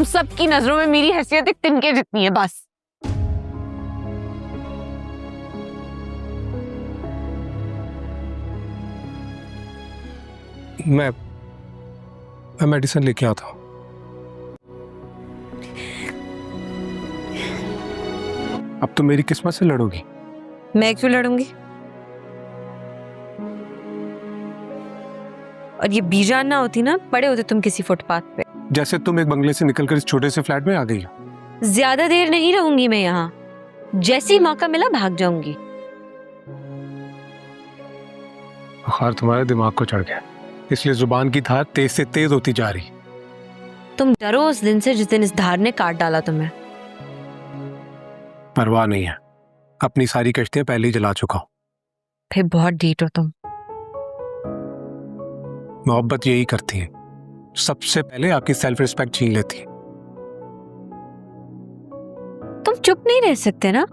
تم سب کی نظروں میں میری حیثیت ایک تنکے جتنی ہے بس. میں میڈیسن لے کے آتا ہوں. اب تم میری قسمت سے لڑو گی. میں کیوں لڑوں گی؟ اور یہ بی جان نہ ہوتی نا، پڑے ہوتے تم کسی فٹ پاتھ پہ. جیسے تم ایک بنگلے سے نکل کر اس چھوٹے سے فلیٹ میں آ گئی ہو. زیادہ دیر نہیں رہوں گی میں یہاں، جیسی موقع ملا بھاگ جاؤں گی. بخار تمہارے دماغ کو چڑھ گیا، اس لیے زبان کی دھار تیز سے تیز ہوتی جا رہی. تم ڈرو اس دن سے جس دن اس دھار نے کاٹ ڈالا تمہیں. پرواہ نہیں ہے، اپنی ساری کشتیاں پہلے ہی جلا چکا ہوں. پھر بہت ڈیٹ ہو تم. محبت یہی کرتی ہے، سب سے پہلے آپ کی سیلف ریسپیکٹ چھین لیتی ہے. تم چپ نہیں رہ سکتے نا؟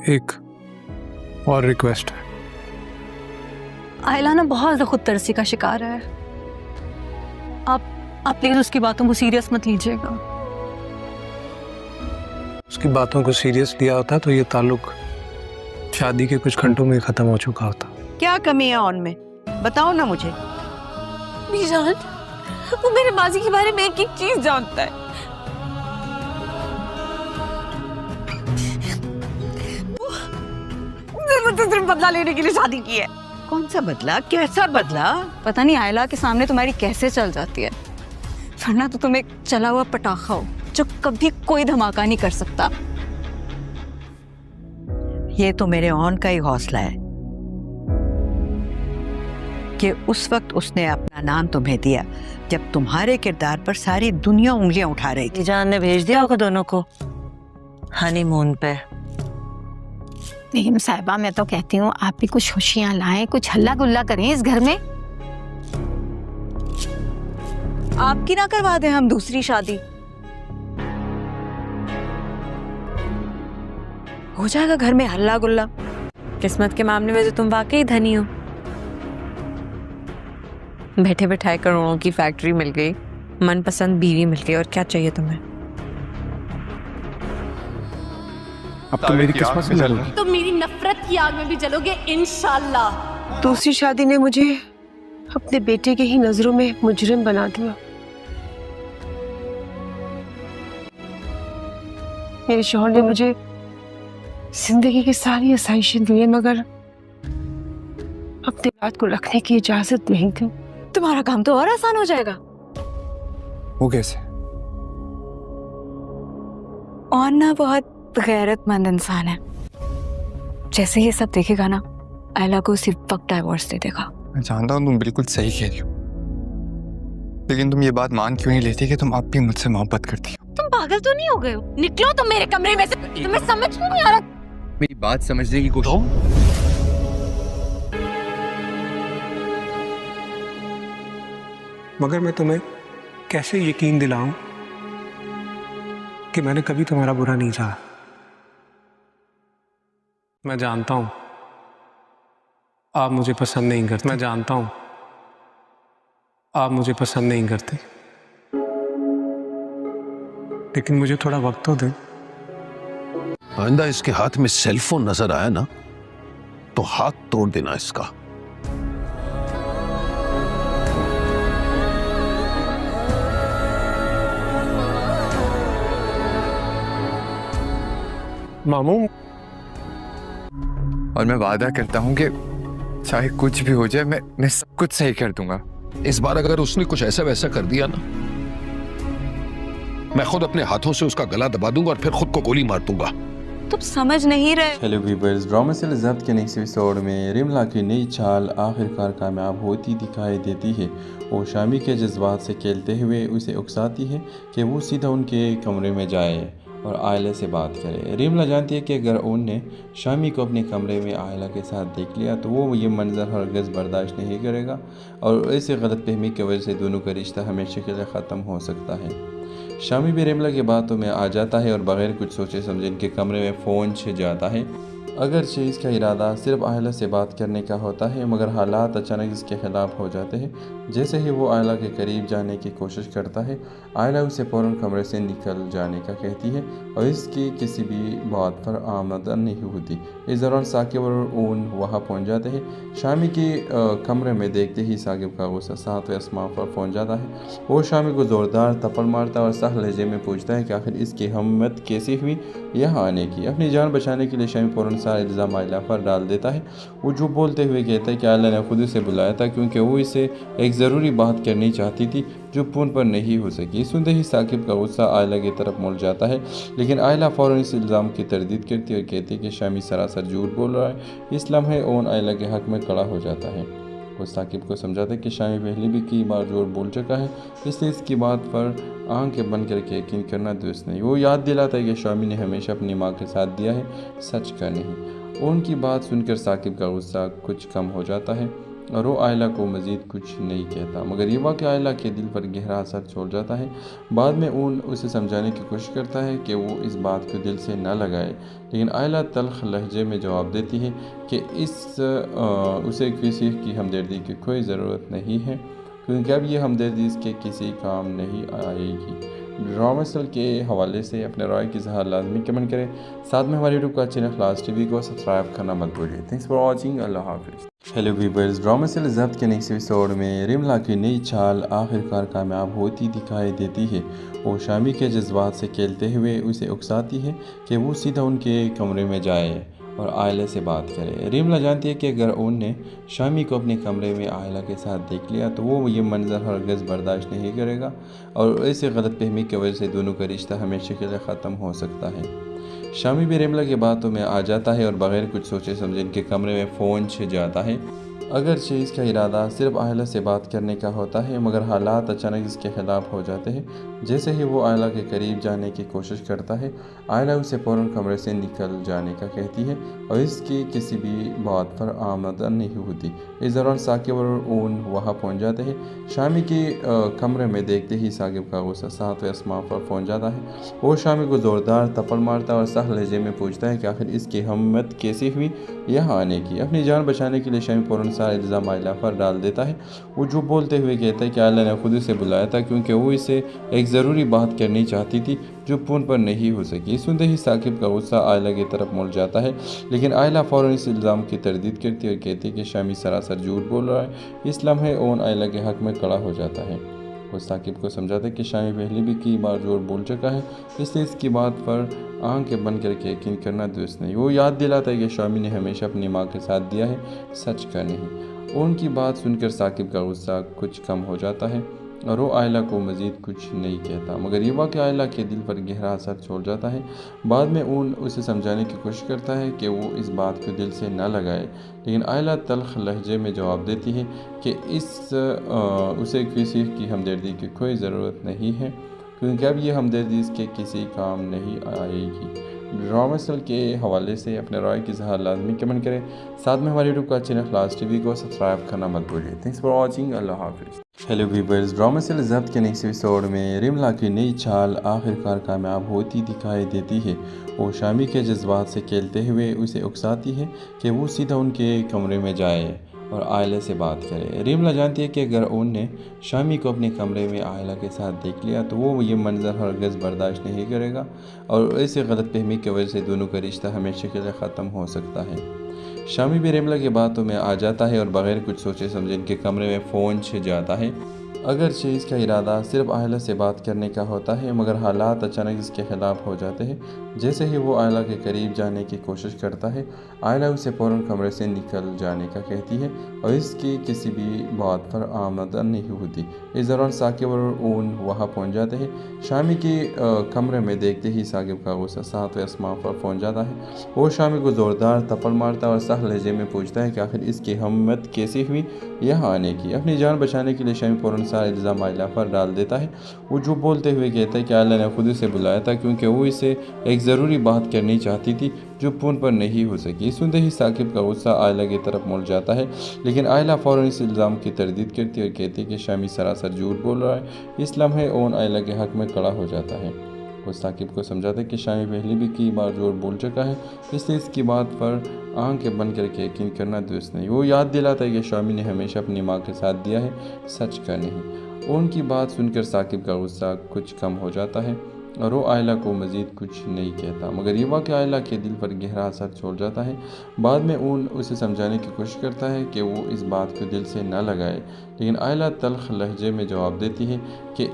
ایک اور ریکویسٹ ہے. آئلہ نا بہت زیادہ خود ترسی کا شکار ہے. آپ پلیز اس کی باتوں کو سیریس مت لیجیے گا. اس کی باتوں کو سیریس لیا ہوتا تو یہ تعلق شادی کے کچھ گھنٹوں میں ختم ہو چکا ہوتا. کیا کمی ہے آن میں؟ بتاؤ نا مجھے. بی جان، وہ میرے ماضی کے بارے میں ایک ایک چیز جانتا ہے. صرف بدلہ لینے کے لیے شادی کی ہے. کون سا بدلا؟ کیسا بدلا؟ پتہ نہیں آئلہ کے سامنے تمہاری کیسے چل جاتی ہے، ورنہ تو تم ایک چلا ہوا پٹاخہ ہو جو کبھی کوئی دھماکہ نہیں کر سکتا. یہ تو میرے آن کا ہی حوصلہ ہے کہ اس وقت اس نے اپنا نام تمہیں دیا جب تمہارے کردار پر ساری دنیا انگلیاں اٹھا رہی تھی. جان نے بھیج دیا ہوگا دونوں کو ہنی مون پہ. بیگم صاحبہ میں تو کہتی ہوں آپ بھی کچھ خوشیاں لائیں، کچھ ہلا گلا کریں اس گھر میں. آپ کی نہ کروا دیں ہم دوسری شادی؟ ہو جائے گا گھر میں ہلا گلا. قسمت کے معاملے میں تو تم واقعی دھنی ہو. بیٹھے بٹھائے کروڑوں کی فیکٹری مل گئی، من پسند بیوی مل گئی، اور کیا چاہیے تمہیں؟ اب تو میری قسمت سے لڑو گی. تو میری نفرت کی آگ میں بھی جلو گے انشاءاللہ. دوسری شادی نے مجھے اپنے بیٹے کے ہی نظروں میں مجرم بنا دیا. میرے شوہر نے مجھے زندگی کی ساری آسائشیں دی مگر اپنے اولاد کو رکھنے کی اجازت نہیں دی. تمہارا کام تو اور آسان ہو جائے گا. وہ کیسے؟ اور نہ بہت غیرت مند انسان ہے. جیسے یہ سب دیکھے گا نا، آئلہ کو اسی وقت ڈائیورس دے دے گا. میں جانتا ہوں تم بالکل صحیح کہہ رہی ہو، لیکن تم یہ بات مان کیوں نہیں لیتی کہ تم اب بھی مجھ سے محبت کرتی ہو؟ تم پاگل تو نہیں ہو گئے ہو؟ نکلو تم میرے کمرے میں سے. تمہیں سمجھ کیوں نہیں آ رہا؟ میری بات سمجھنے کی کوشش. مگر میں تمہیں کیسے یقین دلاؤں کہ میں نے کبھی تمہارا برا نہیں چاہا. میں جانتا ہوں آپ مجھے پسند نہیں کرتے. میں جانتا ہوں آپ مجھے پسند نہیں کرتے، لیکن مجھے تھوڑا وقت تو دیں. آئندہ اس کے ہاتھ میں سیل فون نظر آیا نا تو ہاتھ توڑ دینا اس کا. ماموں، اور میں وعدہ کرتا ہوں کہ چاہے کچھ بھی ہو جائے میں سب کچھ صحیح کر دوں گا. اس بار اگر اس نے کچھ ایسا ویسا کر دیا نا، میں خود اپنے ہاتھوں سے اس کا گلا دبا دوں گا اور پھر خود کو گولی مار دوں گا. تم سمجھ نہیں رہے. ہیلو ویورز، ڈرامہ سے لذت کے نیکسٹ ایپیسوڈ میں ریملا کی نئی چال آخرکار کامیاب ہوتی دکھائی دیتی ہے. وہ شامی کے جذبات سے کھیلتے ہوئے اسے اکساتی ہے کہ وہ سیدھا ان کے کمرے میں جائے اور آئلہ سے بات کرے. ریملا جانتی ہے کہ اگر ان نے شامی کو اپنے کمرے میں آئلہ کے ساتھ دیکھ لیا تو وہ یہ منظر ہرگز برداشت نہیں کرے گا اور ایسے غلط فہمی کی وجہ سے دونوں کا رشتہ ہمیشہ کے لیے ختم ہو سکتا ہے. شامی بھی ریملا کی باتوں میں آ جاتا ہے اور بغیر کچھ سوچے سمجھے ان کے کمرے میں فون چھن جاتا ہے. اگرچہ اس کا ارادہ صرف آئلہ سے بات کرنے کا ہوتا ہے مگر حالات اچانک اس کے خلاف ہو جاتے ہیں۔ جیسے ہی وہ آئلہ کے قریب جانے کی کوشش کرتا ہے، آئلہ اسے فوراً کمرے سے نکل جانے کا کہتی ہے اور اس کی کسی بھی بات پر آمدن نہیں ہوتی۔ اس دوران ثاقب اور اون وہاں پہنچ جاتے ہیں۔ شامی کے کمرے میں دیکھتے ہی ثاقب کا غصہ 7ویں آسمان پر پہنچ جاتا ہے۔ وہ شامی کو زوردار تھپڑ مارتا اور سخت لہجے میں پوچھتا ہے کہ آخر اس کی ہمت کیسی ہوئی یہاں آنے کی۔ اپنی جان بچانے کے لیے شامی فوراً سارا الزام آئلہ پر ڈال دیتا ہے۔ وہ جھوٹ بولتے ہوئے کہتا ہے کہ آئلہ نے خود اسے بلایا تھا کیونکہ وہ اسے ایک ضروری بات کرنی چاہتی تھی جو فون پر نہیں ہو سکی۔ سنتے ہی ثاقب کا غصہ آئلہ کی طرف مڑ جاتا ہے، لیکن آئلہ فوراً اس الزام کی تردید کرتی اور کہتی ہے کہ شامی سراسر جھوٹ بول رہا ہے۔ اس لمحے اون آئلہ کے حق میں کھڑا ہو جاتا ہے۔ وہ ثاقب کو سمجھاتا ہے کہ شامی پہلے بھی کئی بار جھوٹ بول چکا ہے، اس لیے اس کی بات پر آنکھیں بند کر کے یقین کرنا درست نہیں۔ وہ یاد دلاتا ہے کہ شامی نے ہمیشہ اپنی ماں کے ساتھ دیا ہے، سچ کا نہیں۔ ان کی بات سن کر ثاقب کا غصہ کچھ کم ہو جاتا ہے اور وہ آئلہ کو مزید کچھ نہیں کہتا، مگر یہ واقعہ آئلہ کے دل پر گہرا اثر چھوڑ جاتا ہے۔ بعد میں اون اسے سمجھانے کی کوشش کرتا ہے کہ وہ اس بات کو دل سے نہ لگائے، لیکن آئلہ تلخ لہجے میں جواب دیتی ہے کہ اسے کسی کی ہمدردی کی کوئی ضرورت نہیں ہے کیونکہ اب یہ ہمدردی اس کے کسی کام نہیں آئے گی۔ ڈرامہ سل کے حوالے سے اپنے رائے کی اظہار لازمی کمنٹ کریں، ساتھ میں ہماری یوٹیوب کا چینل خلاص ٹی وی کو سبسکرائب کرنا مت بھولیے۔ تھینکس فار واچنگ، اللہ حافظ۔ ہیلو ویورز، ڈرامہ سل ضبط کے نیکسٹ ایپیسوڈ میں رملا کی نئی چال آخرکار کامیاب ہوتی دکھائی دیتی ہے۔ وہ شامی کے جذبات سے کھیلتے ہوئے اسے اکساتی ہے کہ وہ سیدھا ان کے کمرے میں جائے اور آئلہ سے بات کرے۔ رملا جانتی ہے کہ اگر اون نے شامی کو اپنے کمرے میں آئلہ کے ساتھ دیکھ لیا تو وہ یہ منظر ہرگز برداشت نہیں کرے گا اور ایسے غلط فہمی کی وجہ سے دونوں کا رشتہ ہمیشہ کے لیے ختم ہو سکتا ہے۔ شامی بھی رملا کی باتوں میں آ جاتا ہے اور بغیر کچھ سوچے سمجھے ان کے کمرے میں فون چھن جاتا ہے۔ اگرچہ اس کا ارادہ صرف آئلہ سے بات کرنے کا ہوتا ہے مگر حالات اچانک اس کے خلاف ہو جاتے ہیں۔ جیسے ہی وہ آئلہ کے قریب جانے کی کوشش کرتا ہے، آئلہ اسے فوراً کمرے سے نکل جانے کا کہتی ہے اور اس کی کسی بھی بات پر آمدن نہیں ہوتی۔ اس دوران ثاقب اور اون وہاں پہنچ جاتے ہیں۔ شامی کے کمرے میں دیکھتے ہی ثاقب کا غصہ 7ویں آسمان پر پہنچ جاتا ہے۔ وہ شامی کو زوردار تھپڑ مارتا اور سخت لہجے میں پوچھتا ہے کہ آخر اس کی ہمت کیسی ہوئی یہاں آنے کی۔ اپنی جان بچانے کے لیے شامی فوراً سارا الزام آئلہ پر ڈال دیتا ہے۔ وہ جھوٹ بولتے ہوئے کہتا ہے کہ آئلہ نے خود اسے بلایا تھا کیونکہ وہ اسے ایک ضروری بات کرنی چاہتی تھی جو فون پر نہیں ہو سکی۔ سنتے ہی ثاقب کا غصہ آئلہ کی طرف مڑ جاتا ہے، لیکن آئلہ فوراً اس الزام کی تردید کرتی اور کہتی ہے کہ شامی سراسر جھوٹ بول رہا ہے۔ اس لمحے اون آئلہ کے حق میں کھڑا ہو جاتا ہے۔ وہ ثاقب کو سمجھاتا ہے کہ شامی پہلے بھی کئی بار جھوٹ بول چکا ہے، اس لیے اس کی بات پر آنکھیں بند کر کے یقین کرنا درست نہیں۔ وہ یاد دلاتا ہے کہ شامی نے ہمیشہ اپنی ماں کے ساتھ دیا ہے، سچ کا نہیں۔ ان کی بات سن کر ثاقب کا غصہ کچھ کم ہو جاتا ہے اور وہ آئلہ کو مزید کچھ نہیں کہتا، مگر یہ واقعہ آئلہ کے دل پر گہرا اثر چھوڑ جاتا ہے۔ بعد میں اون اسے سمجھانے کی کوشش کرتا ہے کہ وہ اس بات کو دل سے نہ لگائے، لیکن آئلہ تلخ لہجے میں جواب دیتی ہے کہ اسے کسی کی ہمدردی کی کوئی ضرورت نہیں ہے کیونکہ اب یہ ہمدردی اس کے کسی کام نہیں آئے گی۔ ڈرامہ سل کے حوالے سے اپنے رائے کی اظہار لازمی کمنٹ کریں، ساتھ میں ہماری یوٹیوب کا چینل خلاص ٹی وی کو سبسکرائب کرنا مت بھولیے۔ تھینکس فار واچنگ، اللہ حافظ۔ ہیلو ویورز، ڈرامہ سل ضبط کے نیکسٹ ایپیسوڈ میں رملا کی نئی چال آخرکار کامیاب ہوتی دکھائی دیتی ہے۔ وہ شامی کے جذبات سے کھیلتے ہوئے اسے اکساتی ہے کہ وہ سیدھا ان کے کمرے میں جائے اور آئلہ سے بات کرے۔ رملا جانتی ہے کہ اگر اون نے شامی کو اپنے کمرے میں آئلہ کے ساتھ دیکھ لیا تو وہ یہ منظر ہرگز برداشت نہیں کرے گا اور ایسے غلط فہمی کی وجہ سے دونوں کا رشتہ ہمیشہ کے لیے ختم ہو سکتا ہے۔ شامی بھی رملا کی باتوں میں آ جاتا ہے اور بغیر کچھ سوچے سمجھے ان کے کمرے میں فون چھن جاتا ہے۔ اگرچہ اس کا ارادہ صرف آئلہ سے بات کرنے کا ہوتا ہے مگر حالات اچانک اس کے خلاف ہو جاتے ہیں۔ جیسے ہی وہ آئلہ کے قریب جانے کی کوشش کرتا ہے، آئلہ اسے فوراً کمرے سے نکل جانے کا کہتی ہے اور اس کی کسی بھی بات پر آمدن نہیں ہوتی۔ اس دوران ثاقب اور اون وہاں پہنچ جاتے ہیں۔ شامی کے کمرے میں دیکھتے ہی ثاقب کا غصہ 7ویں آسمان پر پہنچ جاتا ہے۔ وہ شامی کو زوردار تھپڑ مارتا اور سخت لہجے میں پوچھتا ہے کہ آخر اس کی ہمت کیسی ہوئی یہاں آنے کی۔ اپنی جان بچانے کے لیے شامی فوراً سارا الزام آئلہ پر ڈال دیتا ہے۔ وہ جھوٹ بولتے ہوئے کہتا ہے کہ آئلہ نے خود اسے بلایا تھا کیونکہ وہ اسے ایک ضروری بات کرنی چاہتی تھی جو فون پر نہیں ہو سکی۔ سنتے ہی ثاقب کا غصہ آئلہ کی طرف مڑ جاتا ہے، لیکن آئلہ فوراً اس الزام کی تردید کرتی اور کہتی ہے کہ شامی سراسر جھوٹ بول رہا ہے۔ اس لمحے اون آئلہ کے حق میں کھڑا ہو جاتا ہے۔ वो साकिब को समझाता है कि शामी पहले भी कई बार झूठ बोल चुका है, इसलिए इसकी बात पर आंखें बंद करके यकीन करना दुरुस्त नहीं। वो याद दिलाता है कि शामी ने हमेशा अपनी माँ के साथ दिया है, सच का नहीं। उनकी बात सुनकर साकिब का गुस्सा कुछ कम हो जाता है और वो आयला को मज़ीद कुछ नहीं कहता, मगर ये वाक़या आयला के दिल पर गहरा असर छोड़ जाता है। बाद में उसे समझाने की कोशिश करता है कि वो इस बात को दिल से न लगाए, लेकिन आयला तल्ख लहजे में जवाब देती है कि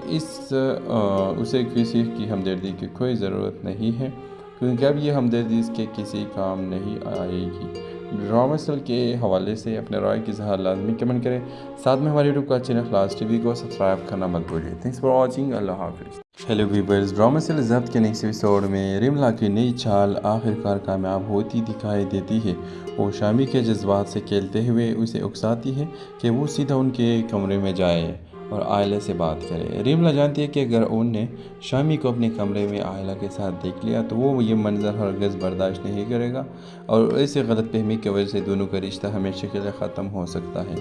उसे किसी की हमदर्दी की कोई ज़रूरत नहीं है, क्योंकि अब ये हमदर्दी इसके किसी काम नहीं आएगी। ड्रामा सेल के हवाले से अपने राय की इज़हार लाजमी कमेंट करें। साथ में हमारे यूट्यूब का चैनल क्लास टीवी को सब्सक्राइब करना मत भूलिए। Thanks for watching. अल्लाह हाफिज़। हेलो व्यूअर्स, ड्रामा सेल ज़ब्त के नेक्स्ट एपिसोड में रिमला की नई चाल आखिरकार कामयाब होती दिखाई देती है। वो शामी के जज्बात से खेलते हुए उसे उकसाती है कि वो सीधा उनके कमरे में जाए और आयला से बात करे। रिमला जानती है कि अगर उनने शामी को अपने कमरे में आयला के साथ देख लिया तो वो ये मंजर हरगिज़ बर्दाश्त नहीं करेगा और ऐसे गलतफहमी की वजह से दोनों का रिश्ता हमेशा के लिए ख़त्म हो सकता है।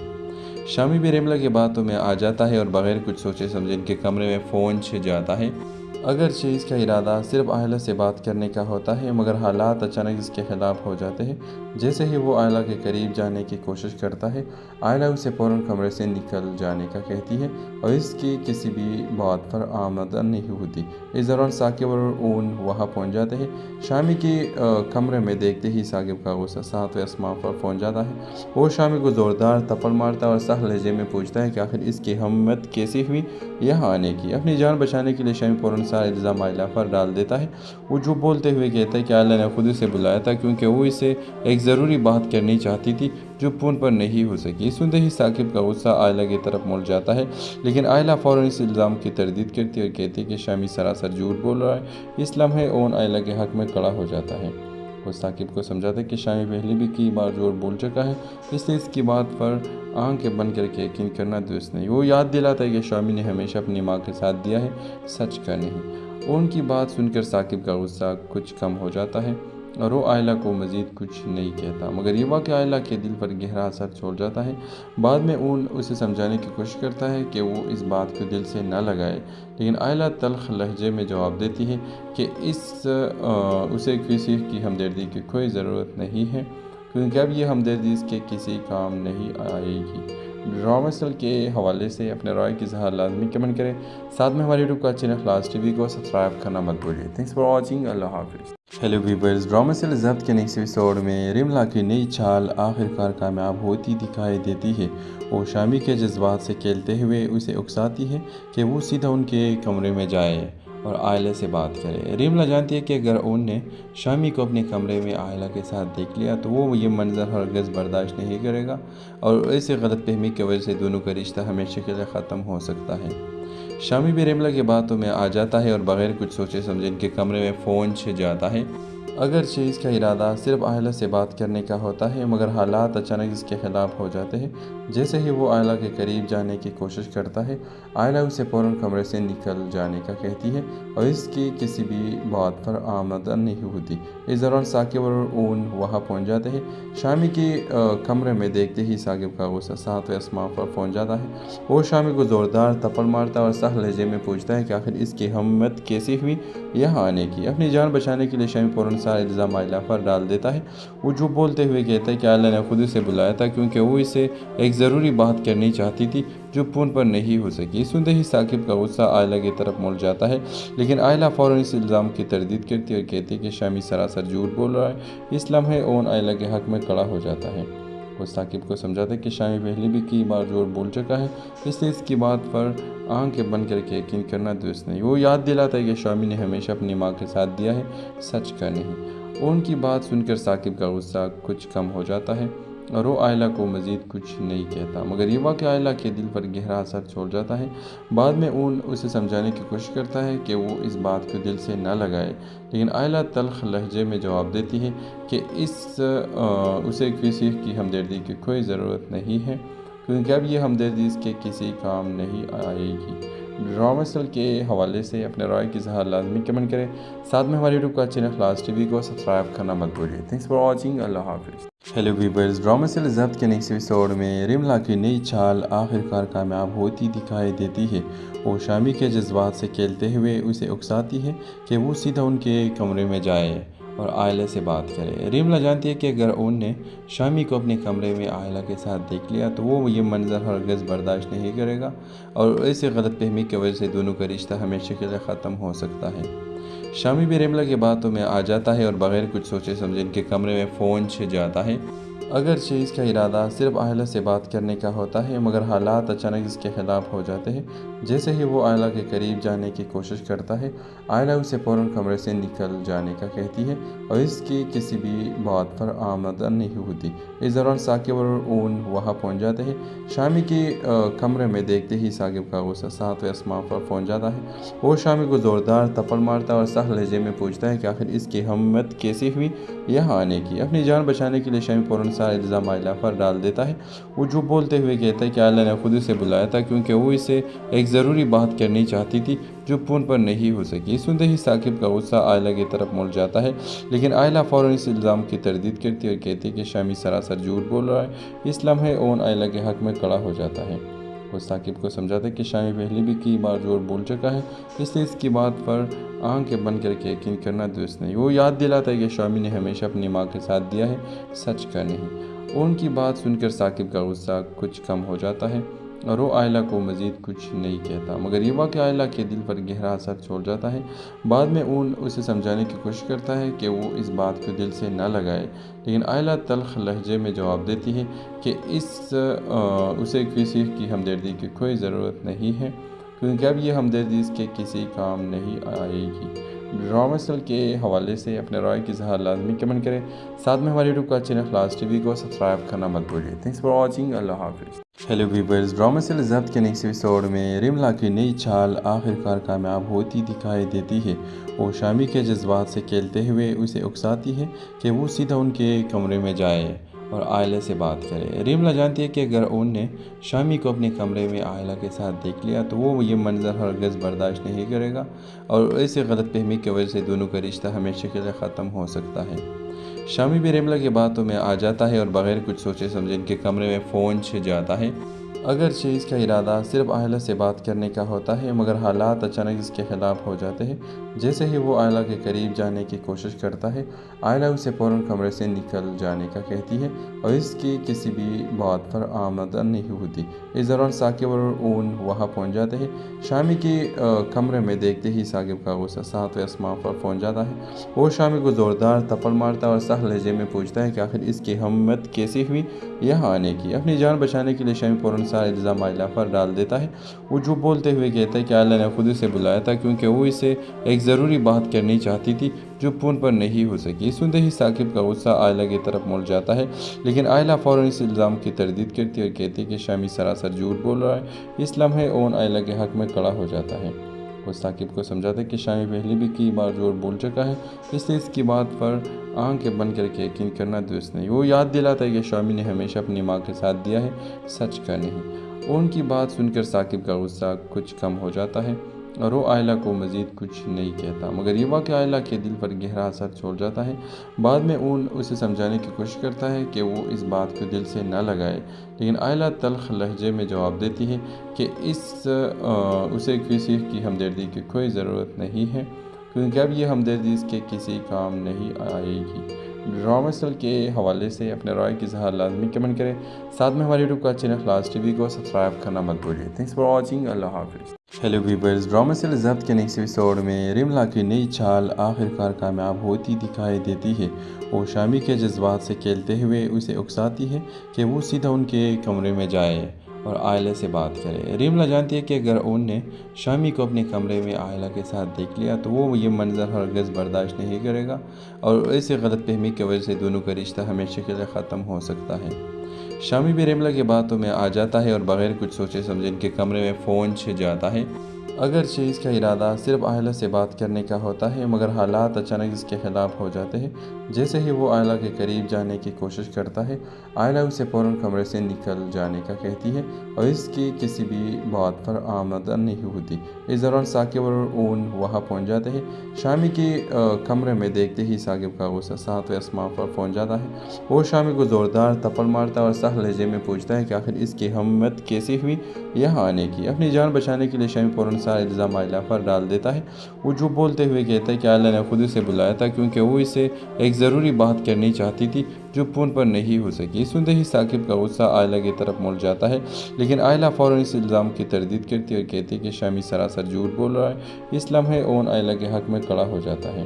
शामी भी रिमला की बातों में आ जाता है और बग़ैर कुछ सोचे समझे इनके कमरे में फ़ोन छिड़ जाता है। अगरचे इसका इरादा सिर्फ आयला से बात करने का होता है, मगर हालात अचानक इसके ख़िलाफ़ हो जाते हैं। जैसे ही वो आयला के करीब जाने की कोशिश करता है, आयला उसे फ़ौरन कमरे से निकल जाने का कहती है और इसकी किसी भी बात पर आमदन नहीं होती। इस दौरान साकिब और ऊन वहाँ पहुँच जाते हैं। शामी के कमरे में देखते ही साकिब का गुस्सा सातवें आसमान पर पहुँच जाता है। वो शामी को ज़ोरदार थप्पड़ मारता और सख्त लहजे में पूछता है कि आखिर इसकी हिम्मत कैसी हुई यहाँ आने की। अपनी जान बचाने के लिए शामी फ़ौरन सारा इल्ज़ाम आयला पर डाल देता है। वो जो बोलते हुए कहता है कि आयला ने खुद उसे बुलाया था क्योंकि वो इसे एक ज़रूरी बात करनी चाहती थी जो फ़ोन पर नहीं हो सकी। सुनते ही साकिब का गुस्सा आयला की तरफ मुड़ जाता है, लेकिन आयला फ़ौरन इस इल्ज़ाम की तरदीद करती है और कहती है कि शामी सरासर झूठ बोल रहा है। इस लम्हे ओन आयला के हक़ में खड़ा हो जाता है। वो साकिब को समझाता है कि शामी पहले भी कई बार झूठ बोल चुका है, इसलिए इसकी बात पर आंखें बंद करके यकीन करना दुरुस्त नहीं। वो याद दिलाता है कि शामी ने हमेशा अपनी माँ के साथ दिया है, सच का नहीं। उनकी बात सुनकर साकिब का गुस्सा कुछ कम हो जाता है और वो आयला को मज़ीद कुछ नहीं कहता, मगर ये वाक़या आयला के दिल पर गहरा असर छोड़ जाता है। बाद में उसे समझाने की कोशिश करता है कि वो इस बात को दिल से न लगाए, लेकिन आयला तल्ख लहजे में जवाब देती है कि उसे किसी की हमदर्दी की कोई ज़रूरत नहीं है, क्योंकि अब ये हमदर्दी इसके किसी काम नहीं आएगी। ड्रामा सेल के हवाले से अपने राय की इज़हार लाजमी कमेंट करें। साथ में हमारे यूट्यूब का चैनल क्लास टीवी को सब्सक्राइब करना मत भूलिए। Thanks for watching. अल्लाह हाफिज़। हेलो व्यूअर्स, ड्रामा सेल ज़ब्त के नेक्स्ट एपिसोड में रिमला की नई चाल आखिरकार कामयाब होती दिखाई देती है। वो शामी के जज्बात से खेलते हुए उसे उकसाती है कि वो सीधा उनके कमरे में जाए और आयला से बात करे। रिमला जानती है कि अगर उनने शामी को अपने कमरे में आयला के साथ देख लिया तो वो ये मंजर हरगिज़ बर्दाश्त नहीं करेगा और ऐसे गलतफहमी की वजह से दोनों का रिश्ता हमेशा के लिए ख़त्म हो सकता है। शामी भी रिमला की बातों में आ जाता है और बग़ैर कुछ सोचे समझे इनके कमरे में फ़ोन छिड़ जाता है। अगरचे इसका इरादा सिर्फ आयला से बात करने का होता है, मगर हालात अचानक इसके ख़िलाफ़ हो जाते हैं। जैसे ही वो आयला के करीब जाने की कोशिश करता है, आयला उसे फ़ौरन कमरे से निकल जाने का कहती है और इसकी किसी भी बात पर आमदन नहीं होती। इस दौरान साकिब और ऊन वहाँ पहुँच जाते हैं। शामी के कमरे में देखते ही साकिब का गुस्सा सातवें आसमान पर पहुँच जाता है। वो शामी को ज़ोरदार थप्पड़ मारता और सख्त लहजे में पूछता है कि आखिर इसकी हिम्मत कैसी हुई यहाँ आने की। अपनी जान बचाने के लिए शामी फ़ौरन सारा इल्ज़ाम आयला पर डाल देता है। वो जो बोलते हुए कहता है कि आयला ने खुद उसे बुलाया था क्योंकि वो इसे एक ज़रूरी बात करनी चाहती थी जो फ़ोन पर नहीं हो सकी। सुनते ही साकिब का गुस्सा आयला की तरफ मुड़ जाता है, लेकिन आयला फ़ौरन इस इल्ज़ाम की तरदीद करती है और कहती है कि शामी सरासर झूठ बोल रहा है। इस लम्हे ओन आयला के हक़ में खड़ा हो जाता है। वो साकिब को समझाता है कि शामी पहले भी कई बार झूठ बोल चुका है, इसलिए इसकी बात पर आंखें बंद करके यकीन करना दुरुस्त नहीं। वो याद दिलाता है कि शामी ने हमेशा अपनी माँ के साथ दिया है, सच का नहीं। उनकी बात सुनकर साकिब का गुस्सा कुछ कम हो जाता है और वो आयला को मज़ीद कुछ नहीं कहता, मगर ये वाक़या आयला के दिल पर गहरा असर छोड़ जाता है। बाद में उसे समझाने की कोशिश करता है कि वो इस बात को दिल से न लगाए, लेकिन आयला तल्ख लहजे में जवाब देती है कि उसे किसी की हमदर्दी की कोई ज़रूरत नहीं है, क्योंकि अब ये हमदर्दी इसके किसी काम नहीं आएगी। ड्रामा सीरियल के हवाले से अपने राय की इज़हार लाजमी कमेंट करें। साथ में हमारे यूट्यूब का चैनल क्लास टीवी को सब्सक्राइब करना मत भूलिए। Thanks for watching. अल्लाह हाफिज़। हेलो व्यूअर्स, ड्रामा सीरियल ज़ब्त के नेक्स्ट एपिसोड में रिमला की नई चाल आखिरकार कामयाब होती दिखाई देती है। वो शामी के जज्बात से खेलते हुए उसे उकसाती है कि वो सीधा उनके कमरे में जाए और आयला से बात करे। रिमला जानती है कि अगर उनने शामी को अपने कमरे में आयला के साथ देख लिया तो वो ये मंजर हरगिज़ बर्दाश्त नहीं करेगा और ऐसे गलतफहमी की वजह से दोनों का रिश्ता हमेशा के लिए ख़त्म हो सकता है। शामी भी रिमला की बातों में आ जाता है और बग़ैर कुछ सोचे समझे इनके कमरे में फ़ोन छे जाता है। अगरचे इसका इरादा सिर्फ आयला से बात करने का होता है, मगर हालात अचानक इसके ख़िलाफ़ हो जाते हैं। जैसे ही वो आयला के करीब जाने की कोशिश करता है, आयला उसे फ़ौरन कमरे से निकल जाने का कहती है और इसकी किसी भी बात पर आमदन नहीं होती। इस दौरान साकिब और ऊन वहाँ पहुँच जाते हैं। शामी के कमरे में देखते ही साकिब का गुस्सा सातवें आसमान पर पहुँच जाता है। वो शामी को ज़ोरदार थप्पड़ मारता है और सख्त लहजे में पूछता है कि आखिर इसकी हिम्मत कैसी हुई यहाँ आने की। अपनी जान बचाने के लिए शामी फ़ौरन सारा इल्ज़ाम आयला पर डाल देता है। वो जो बोलते हुए कहता है कि आयला ने खुद उसे बुलाया था क्योंकि वो इसे एक ज़रूरी बात करनी चाहती थी जो फ़ोन पर नहीं हो सकी। सुनते ही साकिब का गुस्सा आयला की तरफ मुड़ जाता है, लेकिन आयला फ़ौरन इस इल्ज़ाम की तरदीद करती है और कहती है कि शामी सरासर झूठ बोल रहा है। इस लम्हे ओन आयला के हक़ में खड़ा हो जाता है। वो साकिब को समझाता है कि शामी पहले भी कई बार झूठ बोल चुका है, इसलिए इसकी बात पर आंखें बंद करके यकीन करना दुरुस्त नहीं। वो याद दिलाता है कि शामी ने हमेशा अपनी माँ के साथ दिया है, सच का नहीं। उनकी बात सुनकर साकिब का गुस्सा कुछ कम हो जाता है और वो आयला को मज़ीद कुछ नहीं कहता, मगर ये वाक़या आयला के दिल पर गहरा असर छोड़ जाता है। बाद में ऊन उसे समझाने की कोशिश करता है कि वो इस बात को दिल से न लगाए, लेकिन आयला तल्ख लहजे में जवाब देती है कि उसे किसी की हमदर्दी की कोई ज़रूरत नहीं है, क्योंकि अब ये हमदर्दी इसके किसी काम नहीं आएगी। ड्रामा सीरियल के हवाले से अपने राय की इज़हार लाजमी कमेंट करें। साथ में हमारे यूट्यूब का चैनल क्लास टीवी को सब्सक्राइब करना मत भूलिए। Thanks for watching. अल्लाह हाफिज़। हेलो व्यूअर्स, ड्रामा सीरियल ज़ब्त के नेक्स्ट एपिसोड में रिमला की नई चाल आखिरकार कामयाब होती दिखाई देती है। वो शामी के जज्बात से खेलते हुए उसे उकसाती है कि वो सीधा उनके कमरे में जाए और आयला से बात करे। रिमला जानती है कि अगर उनने शामी को अपने कमरे में आयला के साथ देख लिया तो वो ये मंजर हरगिज़ बर्दाश्त नहीं करेगा और ऐसे गलतफहमी की वजह से दोनों का रिश्ता हमेशा के लिए ख़त्म हो सकता है। शामी भी रिमला की बातों में आ जाता है और बग़ैर कुछ सोचे समझे इनके कमरे में फ़ोन छे जाता है। अगरचे इसका इरादा सिर्फ आयला से बात करने का होता है, मगर हालात अचानक इसके ख़िलाफ़ हो जाते हैं। जैसे ही वो आयला के करीब जाने की कोशिश करता है, आयला उसे फ़ौरन कमरे से निकल जाने का कहती है और इसकी किसी भी बात पर आमदन नहीं होती। इस दौरान साकिब और ऊन वहाँ पहुँच जाते हैं। शामी के कमरे में देखते ही साकिब का गुस्सा सातवें आसमान पर पहुँच जाता है। वो शामी को ज़ोरदार थप्पड़ मारता है और सख्त लहजे में पूछता है कि आखिर इसकी हिम्मत कैसी हुई यहाँ आने की। अपनी जान बचाने के लिए शामी फ़ौरन सारा इल्ज़ाम आयला पर डाल देता है। वो जो बोलते हुए कहता है कि आयला ने खुद उसे बुलाया था क्योंकि वो इसे एक ज़रूरी बात करनी चाहती थी जो फ़ोन पर नहीं हो सकी। सुनते ही साकिब का गुस्सा आयला की तरफ मुड़ जाता है, लेकिन आयला फ़ौरन इस इल्ज़ाम की तरदीद करती है और कहती है कि शामी सरासर झूठ बोल रहा है। इस लम्हे ओन आयला के हक़ में खड़ा हो जाता है। वो साकिब को समझाता है कि शामी पहले भी कई बार झूठ बोल चुका है, इसलिए इसकी बात पर आंखें बंद करके यकीन करना दुरुस्त नहीं। वो याद दिलाता है कि शामी ने हमेशा अपनी माँ के साथ दिया है, सच का नहीं। उनकी बात सुनकर साकिब का गुस्सा कुछ कम हो जाता है और वो आयला को मज़ीद कुछ नहीं कहता, मगर ये वाक़या आयला के दिल पर गहरा असर छोड़ जाता है। बाद में ऊन उसे समझाने की कोशिश करता है कि वो इस बात को दिल से न लगाए, लेकिन आयला तल्ख लहजे में जवाब देती है कि उसे किसी की हमदर्दी की कोई ज़रूरत नहीं है, क्योंकि अब ये हमदर्दी इसके किसी काम नहीं आएगी। ड्रामा सीरियल के हवाले से अपने राय की इज़हार लाजमी कमेंट करें। साथ में हमारे यूट्यूब का चैनल क्लास टीवी को सब्सक्राइब करना मत भूलिए। Thanks for watching. अल्लाह हाफिज़। हेलो व्यूअर्स, ड्रामा सीरियल ज़ब्त के नेक्स्ट एपिसोड में रिमला की नई चाल आखिरकार कामयाब होती दिखाई देती है। वो शामी के जज्बात से खेलते हुए उसे उकसाती है कि वो सीधा उनके कमरे में जाए और आयला से बात करे। रिमला जानती है कि अगर उनने शामी को अपने कमरे में आयला के साथ देख लिया तो वो ये मंजर हरगिज़ बर्दाश्त नहीं करेगा और ऐसे गलतफहमी की वजह से दोनों का रिश्ता हमेशा के लिए ख़त्म हो सकता है। शामी भी रिमला की बातों में आ जाता है और बग़ैर कुछ सोचे समझे इनके कमरे में फ़ोन छे जाता है। اگرچہ اس کا ارادہ صرف آئلہ سے بات کرنے کا ہوتا ہے مگر حالات اچانک اس کے خلاف ہو جاتے ہیں۔ جیسے ہی وہ آئلہ کے قریب جانے کی کوشش کرتا ہے، آئلہ اسے فوراً کمرے سے نکل جانے کا کہتی ہے اور اس کی کسی بھی بات پر آمدن نہیں ہوتی۔ اس دوران ثاقب اور اون وہاں پہنچ جاتے ہیں۔ شامی کے کمرے میں دیکھتے ہی ثاقب کا غصہ 7ویں آسمان پر پہنچ جاتا ہے۔ وہ شامی کو زوردار تپڑ مارتا اور سخت لہجے میں پوچھتا ہے کہ آخر اس کی ہمت کیسے ہوئی یہاں آنے کی۔ اپنی جان بچانے کے لیے شامی فوراً سارا الزام آئلہ پر ڈال دیتا ہے۔ وہ جو بولتے ہوئے کہتا ہے کہ آئلہ نے خود اسے بلایا تھا کیونکہ وہ اسے ایک ضروری بات کرنی چاہتی تھی جو فون پر نہیں ہو سکی۔ سنتے ہی ثاقب کا غصہ آئلہ کی طرف مڑ جاتا ہے، لیکن آئلہ فوراً اس الزام کی تردید کرتی اور کہتی ہے کہ شامی سراسر جھوٹ بول رہا ہے۔ اس لمحے اون آئلہ کے حق میں کھڑا ہو جاتا ہے۔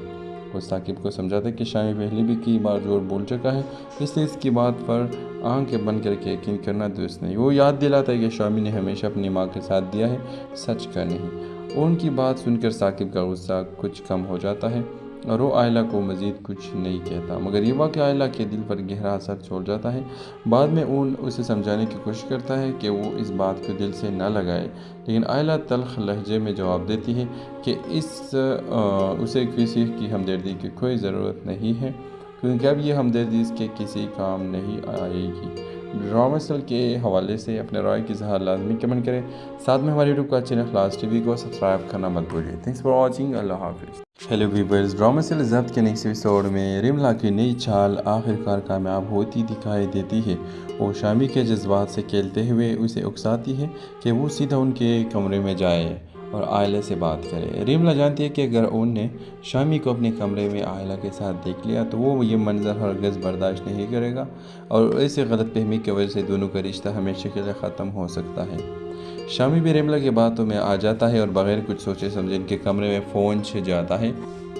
وہ ثاقب کو سمجھاتا ہے کہ شامی پہلے بھی کئی بار جھوٹ بول چکا ہے، اس لیے اس کی بات پر آنکھیں بند کر کے یقین کرنا درست نہیں۔ وہ یاد دلاتا ہے کہ شامی نے ہمیشہ اپنی ماں کے ساتھ دیا ہے، سچ کا نہیں۔ ان کی بات سن کر ثاقب کا غصہ کچھ کم ہو جاتا ہے اور وہ آئلہ کو مزید کچھ نہیں کہتا، مگر یہ واقعہ آئلہ کے دل پر گہرا اثر چھوڑ جاتا ہے۔ بعد میں اون اسے سمجھانے کی کوشش کرتا ہے کہ وہ اس بات کو دل سے نہ لگائے، لیکن آئلہ تلخ لہجے میں جواب دیتی ہے کہ اسے کسی کی ہمدردی کی کوئی ضرورت نہیں ہے کیونکہ اب یہ ہمدردی اس کے کسی کام نہیں آئے گی۔ ڈرامہ سیل کے حوالے سے اپنے رائے کی اظہار لازمی کمنٹ کریں، ساتھ میں ہماری یوٹیوب کا چینل خلاص ٹی وی کو سبسکرائب کرنا مت بھولیے۔ تھینکس فار واچنگ، اللہ حافظ۔ ہیلو ویورز، ڈرامہ سیل ضبط کے نیکسٹ ایپیسوڈ میں رملا کی نئی چال آخرکار کامیاب ہوتی دکھائی دیتی ہے۔ وہ شامی کے جذبات سے کھیلتے ہوئے اسے اکساتی ہے کہ وہ سیدھا ان کے کمرے میں جائے اور آئلہ سے بات کرے۔ ریملا جانتی ہے کہ اگر اون نے شامی کو اپنے کمرے میں آئلہ کے ساتھ دیکھ لیا تو وہ یہ منظر ہرگز برداشت نہیں کرے گا اور ایسے غلط فہمی کی وجہ سے دونوں کا رشتہ ہمیشہ کے لیے ختم ہو سکتا ہے۔ شامی بھی ریملا کی باتوں میں آ جاتا ہے اور بغیر کچھ سوچے سمجھے ان کے کمرے میں فون چھن جاتا ہے۔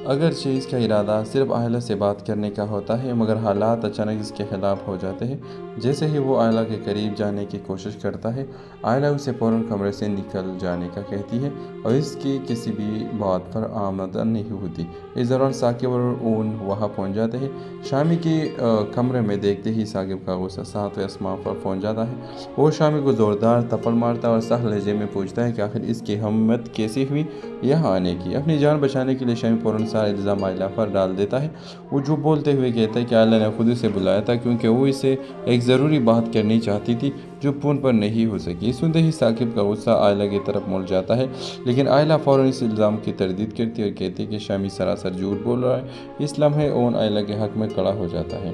اگرچہ اس کا ارادہ صرف آئلہ سے بات کرنے کا ہوتا ہے مگر حالات اچانک اس کے خلاف ہو جاتے ہیں۔ جیسے ہی وہ آئلہ کے قریب جانے کی کوشش کرتا ہے، آئلہ اسے فوراً کمرے سے نکل جانے کا کہتی ہے اور اس کی کسی بھی بات پر آمدن نہیں ہوتی۔ اس دوران ثاقب اور اون وہاں پہنچ جاتے ہیں۔ شامی کے کمرے میں دیکھتے ہی ثاقب کا غصہ 7ویں آسمان پر پہنچ جاتا ہے۔ وہ شامی کو زوردار تپڑ مارتا اور سخت لہجے میں پوچھتا ہے کہ آخر اس کی ہمت کیسے ہوئی یہاں آنے کی۔ اپنی جان بچانے کے لیے شامی فوراً سارا الزام آئلہ پر ڈال دیتا ہے۔ وہ جو بولتے ہوئے کہتا ہے کہ آئلہ نے خود اسے بلایا تھا کیونکہ وہ اسے ایک ضروری بات کرنی چاہتی تھی جو فون پر نہیں ہو سکی۔ سنتے ہی ثاقب کا غصہ آئلہ کی طرف مڑ جاتا ہے، لیکن آئلہ فوراً اس الزام کی تردید کرتی اور کہتی ہے کہ شامی سراسر جھوٹ بول رہا ہے۔ اس لمحے اون آئلہ کے حق میں کھڑا ہو جاتا ہے۔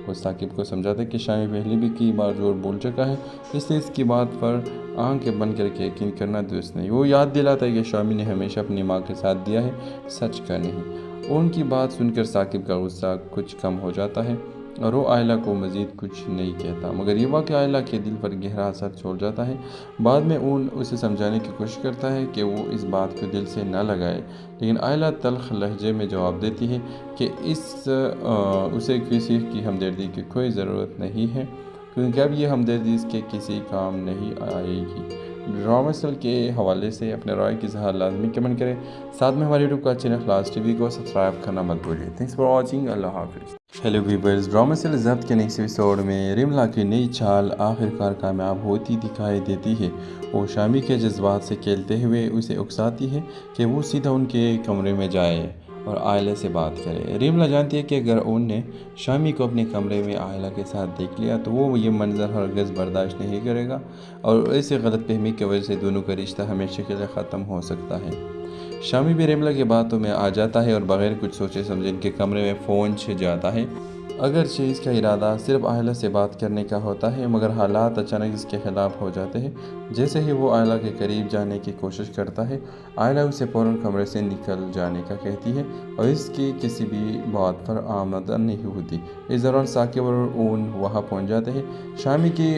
وہ ثاقب کو سمجھاتا ہے کہ شامی پہلے بھی کئی بار جھوٹ بول چکا ہے، اس لیے اس کی بات پر آنکھیں بند کر کے یقین کرنا درست نہیں۔ وہ یاد دلاتا ہے کہ شامی نے ہمیشہ اپنی ماں کے ساتھ دیا ہے، سچ کا نہیں۔ ان کی بات سن کر ثاقب کا غصہ کچھ کم ہو جاتا ہے اور وہ آئلہ کو مزید کچھ نہیں کہتا، مگر یہ واقعہ آئلہ کے دل پر گہرا اثر چھوڑ جاتا ہے۔ بعد میں اون اسے سمجھانے کی کوشش کرتا ہے کہ وہ اس بات کو دل سے نہ لگائے، لیکن آئلہ تلخ لہجے میں جواب دیتی ہے کہ اسے کسی کی ہمدردی کی کوئی ضرورت نہیں ہے کیونکہ اب یہ ہمدردی اس کے کسی کام نہیں آئے گی۔ ڈرامہ سیل کے حوالے سے اپنے رائے کی اظہار لازمی کمنٹ کریں، ساتھ میں ہماری یوٹیوب کا چینل خلاص ٹی وی کو سبسکرائب کرنا مت بھولیے۔ تھینکس فار واچنگ، اللہ حافظ۔ ہیلو ویورز، ڈرامہ سیل ضبط کے نیکسٹ ایپیسوڈ میں رملا کی نئی چال آخرکار کامیاب ہوتی دکھائی دیتی ہے۔ وہ شامی کے جذبات سے کھیلتے ہوئے اسے اکساتی ہے کہ وہ سیدھا ان کے کمرے میں جائے اور آئلہ سے بات کرے۔ ریملا جانتی ہے کہ اگر اون نے شامی کو اپنے کمرے میں آئلہ کے ساتھ دیکھ لیا تو وہ یہ منظر ہرگز برداشت نہیں کرے گا اور ایسے غلط فہمی کی وجہ سے دونوں کا رشتہ ہمیشہ کے لیے ختم ہو سکتا ہے۔ شامی بھی ریملا کی باتوں میں آ جاتا ہے اور بغیر کچھ سوچے سمجھے ان کے کمرے میں فون چھن جاتا ہے۔ اگرچہ اس کا ارادہ صرف آئلہ سے بات کرنے کا ہوتا ہے مگر حالات اچانک اس کے خلاف ہو جاتے ہیں۔ جیسے ہی وہ آئلہ کے قریب جانے کی کوشش کرتا ہے، آئلہ اسے فوراً کمرے سے نکل جانے کا کہتی ہے اور اس کی کسی بھی بات پر آمدن نہیں ہوتی۔ اس دوران ثاقب اور اون وہاں پہنچ جاتے ہیں۔ شامی کے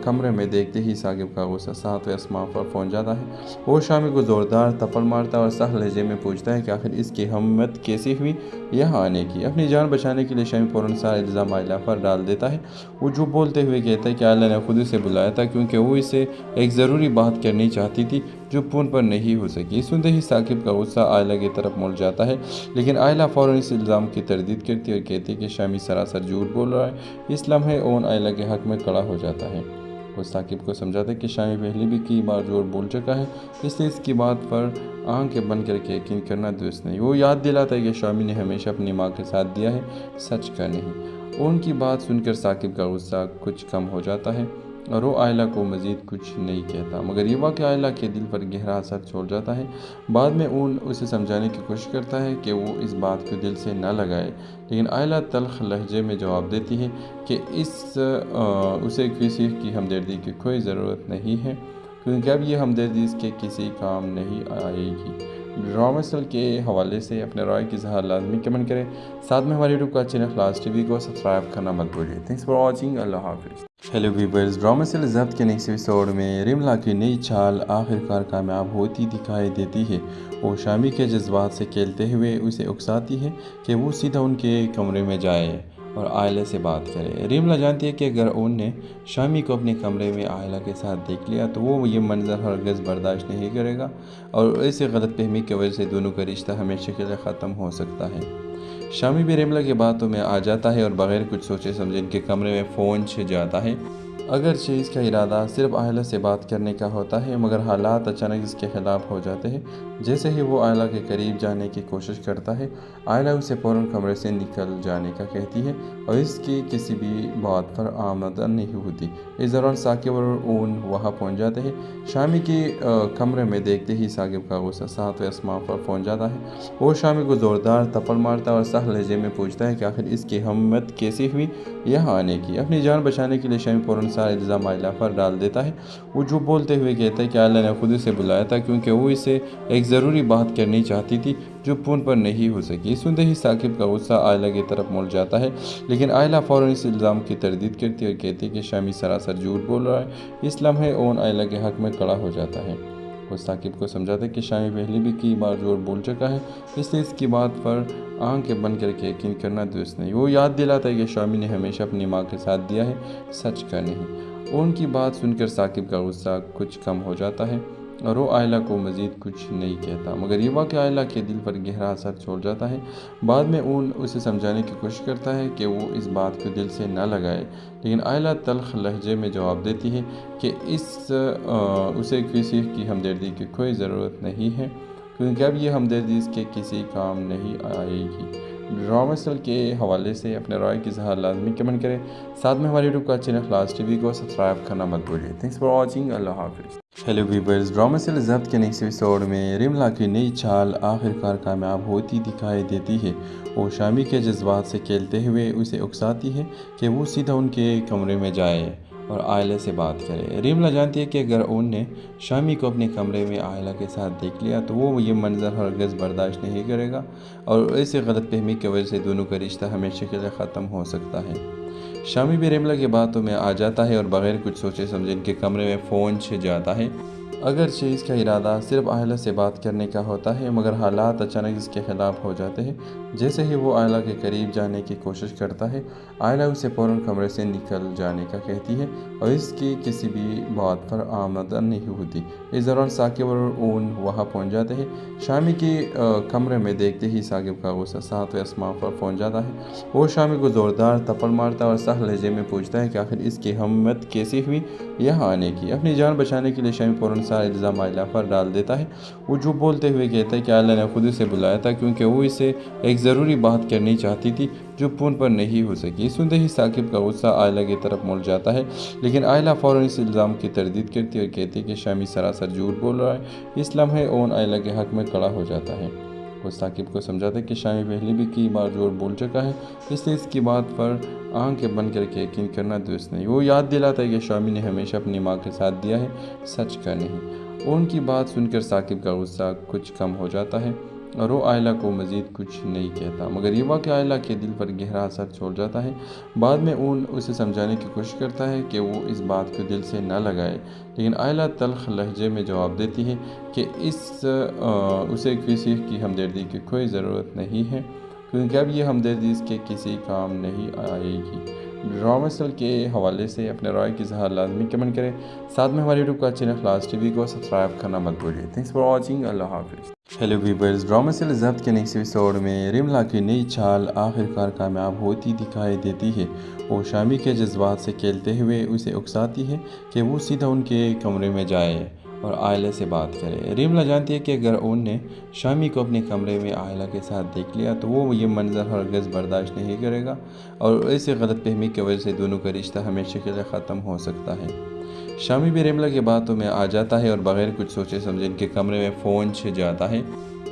کمرے میں دیکھتے ہی ثاقب کا غصہ 7ویں آسمان پر پہنچ جاتا ہے۔ وہ شامی کو زوردار تپڑ مارتا اور سخت لہجے میں پوچھتا ہے کہ آخر اس کی ہمت کیسے ہوئی یہاں آنے کی۔ اپنی جان بچانے کے لیے شامی فوراً سارا الزام آئلہ پر ڈال دیتا ہے۔ وہ جو بولتے ہوئے کہتا ہے کہ آئلہ نے خود اسے بلایا تھا کیونکہ وہ اسے ایک ضروری بات کرنی چاہتی تھی جو فون پر نہیں ہو سکی۔ سنتے ہی ثاقب کا غصہ آئلہ کی طرف مڑ جاتا ہے، لیکن آئلہ فوراً اس الزام کی تردید کرتی اور کہتی ہے کہ شامی سراسر جھوٹ بول رہا ہے۔ اس لمحے اون آئلہ کے حق میں کھڑا ہو جاتا ہے۔ वो साकिब को समझाता है कि शामी पहले भी कई बार झूठ बोल चुका है, इसलिए इसकी बात पर आंखें बंद करके यकीन करना दुरुस्त नहीं। वो याद दिलाता है कि शामी ने हमेशा अपनी माँ के साथ दिया है, सच का नहीं। उनकी बात सुनकर साकिब का गुस्सा कुछ कम हो जाता है और वो आयला को मज़ीद कुछ नहीं कहता, मगर ये वाक़या आयला के दिल पर गहरा असर छोड़ जाता है। बाद में उसे समझाने की कोशिश करता है कि वो इस बात को दिल से न लगाए, लेकिन आयला तल्ख लहजे में जवाब देती है कि उसे किसी की हमदर्दी की कोई ज़रूरत नहीं है, क्योंकि अब ये हमदर्दी इसके किसी काम नहीं आएगी। ड्रामा सेल के हवाले से अपने राय की इज़हार लाजमी कमेंट करें। साथ में हमारे यूट्यूब का चैनल क्लास टीवी को सब्सक्राइब करना मत भूलिए। Thanks for watching. अल्लाह हाफिज़। हेलो व्यूअर्स, ड्रामा सेल ज़ब्त के नेक्स्ट एपिसोड में रिमला की नई चाल आखिरकार कामयाब होती दिखाई देती है। वो शामी के जज्बात से खेलते हुए उसे उकसाती है कि वो सीधा उनके कमरे में जाए और आयला से बात करे। रिमला जानती है कि अगर उनने शामी को अपने कमरे में आयला के साथ देख लिया तो वो ये मंजर हरगिज़ बर्दाश्त नहीं करेगा और ऐसे गलतफहमी की वजह से दोनों का रिश्ता हमेशा के लिए ख़त्म हो सकता है। शामी भी रिमला की बातों में आ जाता है और बग़ैर कुछ सोचे समझे इनके कमरे में फ़ोन छे जाता है। अगरचे इसका इरादा सिर्फ आयला से बात करने का होता है, मगर हालात अचानक इसके ख़िलाफ़ हो जाते हैं। जैसे ही वो आयला के करीब जाने की कोशिश करता है, आयला उसे फ़ौरन कमरे से निकल जाने का कहती है और इसकी किसी भी बात पर आमदन नहीं होती। इस दौरान साकिब और ऊन वहाँ पहुँच जाते हैं। शामी के कमरे में देखते ही साकिब का गुस्सा 7वें आसमान पर पहुँच जाता है। वो शामी को ज़ोरदार थप्पड़ मारता है और सख्त लहजे में पूछता है कि आखिर इसकी हिम्मत कैसी हुई यहाँ आने की। अपनी जान बचाने के लिए शामी फ़ौरन सारा इल्ज़ाम आयला पर डाल देता है। वो जो बोलते हुए कहता है कि आयला ने खुद इसे बुलाया था क्योंकि वो इसे एक ज़रूरी बात करनी चाहती थी जो फ़ोन पर नहीं हो सकी। सुनते ही साकिब का गुस्सा आयला की तरफ मुड़ जाता है, लेकिन आयला फ़ौरन इस इल्ज़ाम की तरदीद करती है और कहती है कि शामी सरासर झूठ बोल रहा है। इस लम्हे ओन आयला के हक़ में खड़ा हो जाता है। वो साकिब को समझाता है कि शामी पहले भी कई बार झूठ बोल चुका है, इसलिए इसकी बात पर आंखें बंद करके यकीन करना दुरुस्त नहीं। वो याद दिलाता है कि शामी ने हमेशा अपनी माँ के साथ दिया है, सच का नहीं। उनकी बात सुनकर साकिब का गुस्सा कुछ कम हो जाता है और वो आयला को मज़ीद कुछ नहीं कहता, मगर ये वाक़या आयला के दिल पर गहरा असर छोड़ जाता है। बाद में उसे समझाने की कोशिश करता है कि वो इस बात को दिल से न लगाए, लेकिन आयला तल्ख लहजे में जवाब देती है कि उसे किसी की हमदर्दी की कोई ज़रूरत नहीं है, क्योंकि अब ये हमदर्दी इसके किसी काम नहीं आएगी। ड्रामा सेल के हवाले से अपने राय की इज़हार लाजमी कमेंट करें। साथ में हमारे यूट्यूब का चैनल क्लास टीवी को सब्सक्राइब करना मत भूलिए। Thanks for watching. अल्लाह हाफिज़। हेलो व्यूअर्स, ड्रामा सेल ज़ब्त के नेक्स्ट एपिसोड में रिमला की नई चाल आखिरकार कामयाब होती दिखाई देती है। वो शामी के जज्बात से खेलते हुए उसे उकसाती है कि वो सीधा उनके कमरे में जाए और आयला से बात करे। रिमला जानती है कि अगर उनने शामी को अपने कमरे में आयला के साथ देख लिया तो वो ये मंजर हरगिज़ बर्दाश्त नहीं करेगा और ऐसे गलतफहमी की वजह से दोनों का रिश्ता हमेशा के लिए ख़त्म हो सकता है। शामी भी रिमला की बातों में आ जाता है और बग़ैर कुछ सोचे समझे इनके कमरे में फ़ोन छे जाता है। अगरचे इसका इरादा सिर्फ आयला से बात करने का होता है, मगर हालात अचानक इसके ख़िलाफ़ हो जाते हैं। जैसे ही वो आयला के करीब जाने की कोशिश करता है, आयला उसे फ़ौरन कमरे से निकल जाने का कहती है और इसकी किसी भी बात पर आमदन नहीं होती। इस दौरान साकिब और ऊन वहाँ पहुँच जाते हैं। शामी के कमरे में देखते ही साकिब का गुस्सा 7वें आसमान पर पहुँच जाता है। वो शामी को ज़ोरदार थप्पड़ मारता है और सख्त लहजे में पूछता है कि आखिर इसकी हिम्मत कैसी हुई यहाँ आने की। अपनी जान बचाने के लिए शामी फ़ौरन सारा इल्ज़ाम आयला पर डाल देता है। वो जो बोलते हुए कहता है कि आयला ने खुद इसे बुलाया था क्योंकि वो इसे एक ज़रूरी बात करनी चाहती थी जो फ़ोन पर नहीं हो सकी। सुनते ही साकिब का गुस्सा आयला की तरफ मुड़ जाता है, लेकिन आयला फ़ौरन इस इल्ज़ाम की तरदीद करती है और कहती है कि शामी सरासर झूठ बोल रहा है। इस लम्हे ओन आयला के हक़ में खड़ा हो जाता है। वो साकिब को समझाता है कि शामी पहले भी कई बार झूठ बोल चुका है, इसलिए इसकी बात पर आंखें बंद करके यकीन करना दुरुस्त नहीं। वो याद दिलाता है कि शामी ने हमेशा अपनी माँ के साथ दिया है, सच का नहीं। उनकी बात सुनकर साकिब का गुस्सा कुछ कम हो जाता है और वो आयला को मज़ीद कुछ नहीं कहता, मगर ये वाक़या आयला के दिल पर गहरा असर छोड़ जाता है। बाद में उसे समझाने की कोशिश करता है कि वो इस बात को दिल से न लगाए, लेकिन आयला तल्ख लहजे में जवाब देती है कि उसे किसी की हमदर्दी की कोई ज़रूरत नहीं है, क्योंकि अब ये हमदर्दी इसके किसी काम नहीं आएगी। ड्रामा सेल के हवाले से अपने राय की इज़हार लाजमी कमेंट करें। साथ में हमारे यूट्यूब का चैनल क्लास टीवी को सब्सक्राइब करना मत भूलिए। Thanks for watching. अल्लाह हाफिज़। हेलो व्यूवर्स, ड्रामा से ज़ब्त के नेक्स्ट एपिसोड में रिमला की नई चाल आखिरकार कामयाब होती दिखाई देती है। वो शामी के जज्बात से खेलते हुए उसे उकसाती है कि वो सीधा उनके कमरे में जाए और आयला से बात करे। रिमला जानती है कि अगर उनने शामी को अपने कमरे में आयला के साथ देख लिया तो वो ये मंजर हरगिज़ बर्दाश्त नहीं करेगा और ऐसे गलतफहमी की वजह से दोनों का रिश्ता हमेशा के लिए ख़त्म हो सकता है। शामी भी रिमला की बातों में आ जाता है और बगैर कुछ सोचे समझे इनके कमरे में फ़ोन छे जाता है।